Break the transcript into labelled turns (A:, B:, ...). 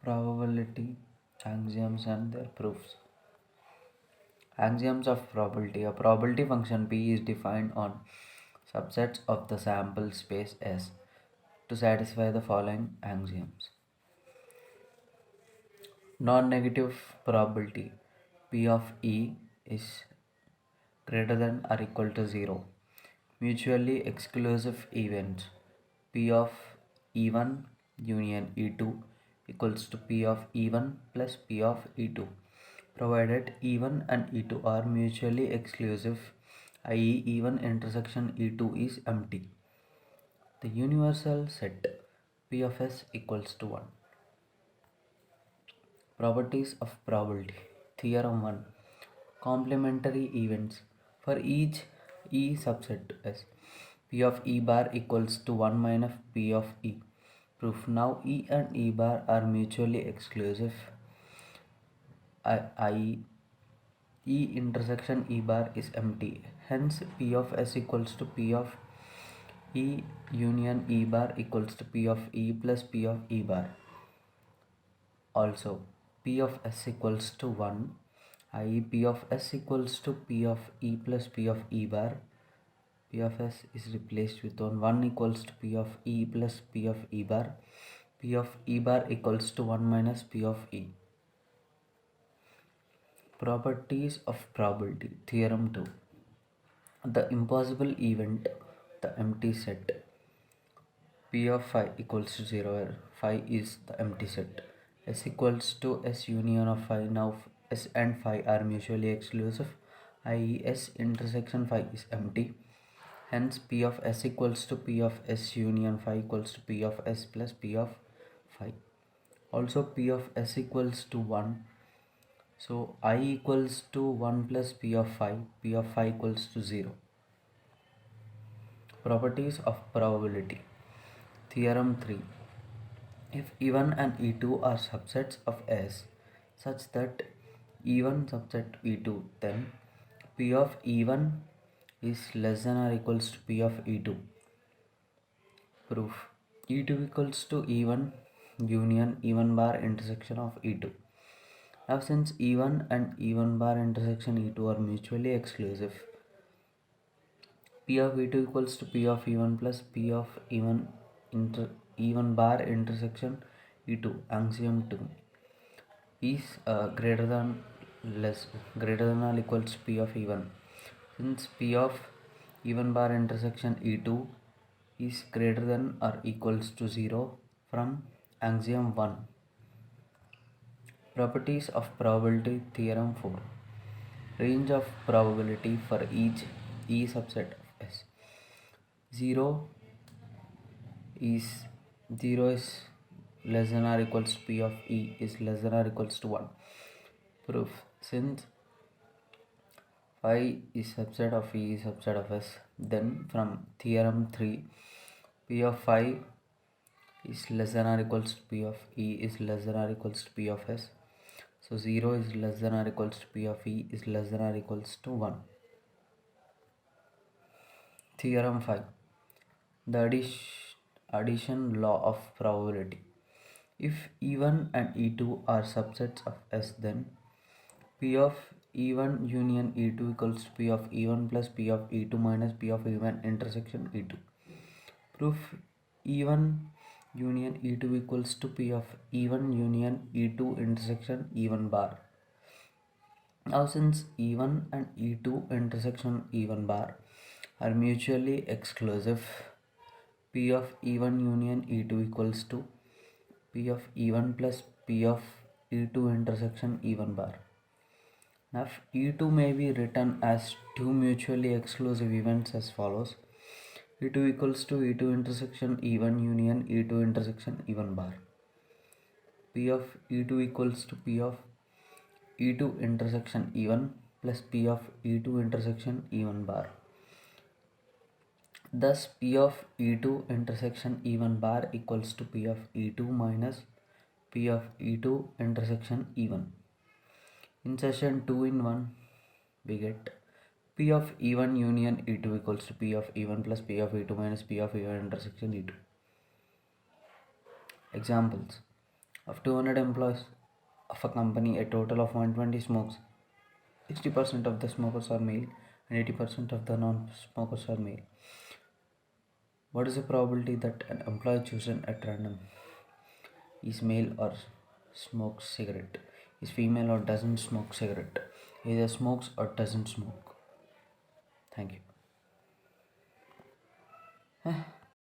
A: Probability axioms and their proofs. Axioms of probability. A probability function P is defined on subsets of the sample space S to satisfy the following axioms. Non-negative probability P of E is greater than or equal to 0. Mutually exclusive events P of E1 union E2 equals to P of E1 plus P of E2, provided E1 and E2 are mutually exclusive, i.e. E1 intersection E2 is empty. The universal set P of S equals to 1. Properties of probability. Theorem 1. Complementary events. For each E subset S, P of E bar equals to 1 minus P of E. Proof. Now E and E bar are mutually exclusive, i.e. E intersection E bar is empty. Hence P of S equals to P of E union E bar equals to P of E plus P of E bar. Also P of S equals to 1, i.e. P of S equals to P of E plus P of E bar. P of S is replaced with 1 equals to P of E plus P of E bar. P of E bar equals to 1 minus P of E. Properties of probability. Theorem 2. The impossible event, the empty set P of phi equals to 0 where phi is the empty set. S equals to S union of phi. Now S and phi are mutually exclusive, i.e. S intersection phi is empty. Hence P of S equals to P of S union phi equals to P of S plus P of phi. Also P of S equals to 1. So I equals to 1 plus P of phi. P of phi equals to 0. Properties of probability. Theorem 3. If E1 and E2 are subsets of S such that E1 subset E2, then P of E1 is less than or equals to P of E2. Proof. E2 equals to E1 union E1 bar intersection of E2. Now since E1 and E1 bar intersection E2 are mutually exclusive, P of E2 equals to P of E1 plus P of E1 bar intersection E2. Axiom 2 is greater than or equals to P of E1. Since P of E1 bar intersection E2 is greater than or equals to 0 from axiom 1. Properties of probability. Theorem 4. Range of probability for each E subset of S. 0 is less than or equals to P of E is less than or equals to 1. Proof. Since phi is subset of E is subset of S, then from theorem 3, P of phi is less than or equals to P of E is less than or equals to P of S. So 0 is less than or equals to P of E is less than or equals to 1. Theorem 5. The addition law of probability. If E1 and E2 are subsets of S, then P of E1 union E2 equals to P of E1 plus P of E2 minus P of E1 intersection E2. Proof. E1 union E2 equals to P of E1 union E2 intersection E1 bar. Now since E1 and E2 intersection E1 bar are mutually exclusive, P of E1 union E2 equals to P of E1 plus P of E2 intersection E1 bar. Now E2 may be written as two mutually exclusive events as follows. E2 equals to E2 intersection E1 union E2 intersection E1 bar. P of E2 equals to P of E2 intersection E1 plus P of E2 intersection E1 bar. Thus P of E2 intersection E1 bar equals to P of E2 minus P of E2 intersection E1. Insertion 2 in 1, we get P of E1 union E2 equals to P of E1 plus P of E2 minus P of E1 intersection E2. Examples. Of 200 employees of a company, a total of 120 smokes. 60% of the smokers are male and 80% of the non-smokers are male. What is the probability that an employee chosen at random is male or smokes cigarette, is female or doesn't smoke cigarette, either smokes or doesn't smoke? Thank you.